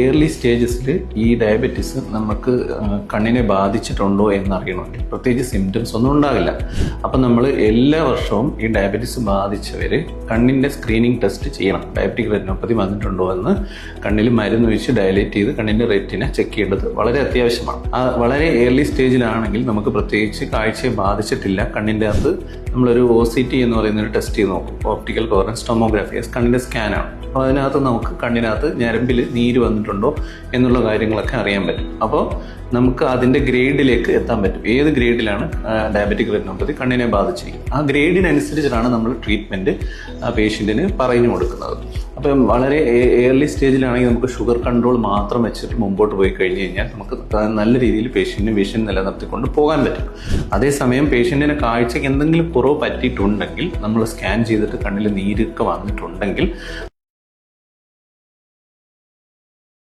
Early സ്റ്റേജസിൽ ഈ diabetes നമുക്ക് കണ്ണിനെ ബാധിച്ചിട്ടുണ്ടോ എന്നറിയണമെങ്കിൽ പ്രത്യേകിച്ച് സിംറ്റംസ് ഒന്നും ഉണ്ടാകില്ല. അപ്പം നമ്മൾ എല്ലാ വർഷവും ഈ ഡയബറ്റീസ് ബാധിച്ചവർ കണ്ണിൻ്റെ സ്ക്രീനിങ് ടെസ്റ്റ് ചെയ്യണം. ഡയബറ്റിക് റെറ്റിനോപ്പതി വന്നിട്ടുണ്ടോ എന്ന് കണ്ണിൽ മരുന്ന് വെച്ച് ഡയലേറ്റ് ചെയ്ത് കണ്ണിൻ്റെ റെറ്റിനെ ചെക്ക് ചെയ്യേണ്ടത് വളരെ അത്യാവശ്യമാണ്. വളരെ ഏർലി സ്റ്റേജിലാണെങ്കിൽ നമുക്ക് പ്രത്യേകിച്ച് കാഴ്ചയെ ബാധിച്ചിട്ടില്ല, കണ്ണിൻ്റെ അകത്ത് നമ്മളൊരു OCT എന്ന് പറയുന്നൊരു ടെസ്റ്റ് ചെയ്ത് നോക്കും. ഓപ്റ്റിക്കൽ കോഹറൻസ് ടൊമോഗ്രാഫി, കണ്ണിൻ്റെ സ്കാനാണ്. അപ്പോൾ അതിനകത്ത് നമുക്ക് കണ്ണിനകത്ത് ഞരമ്പിൽ നീര് വന്നിട്ടുണ്ടോ എന്നുള്ള കാര്യങ്ങളൊക്കെ അറിയാൻ പറ്റും. അപ്പോൾ നമുക്ക് അതിൻ്റെ ഗ്രേഡിലേക്ക് എത്താൻ പറ്റും. ഏത് ഗ്രേഡിലാണ് ഡയബറ്റിക് റെറ്റിനോപ്പതി കണ്ണിനെ ബാധിച്ചിരിക്കുന്നത്, ആ ഗ്രേഡിനനുസരിച്ചിട്ടാണ് നമ്മൾ ട്രീറ്റ്മെൻറ്റ് പേഷ്യൻറ്റിന് പറഞ്ഞു കൊടുക്കുന്നത്. അപ്പം വളരെ ഏർലി സ്റ്റേജിലാണെങ്കിൽ നമുക്ക് ഷുഗർ കൺട്രോൾ മാത്രം വെച്ചിട്ട് മുമ്പോട്ട് പോയി കഴിഞ്ഞ് കഴിഞ്ഞാൽ നമുക്ക് നല്ല രീതിയിൽ പേഷ്യൻറ്റിന് വിഷൻ നിലനിർത്തിക്കൊണ്ട് പോകാൻ പറ്റും. അതേസമയം പേഷ്യൻറ്റിന് കാഴ്ചയ്ക്ക് എന്തെങ്കിലും കുറവ് പറ്റിയിട്ടുണ്ടെങ്കിൽ നമ്മൾ സ്കാൻ ചെയ്തിട്ട് കണ്ണിൽ നീരൊക്കെ വന്നിട്ടുണ്ടെങ്കിൽ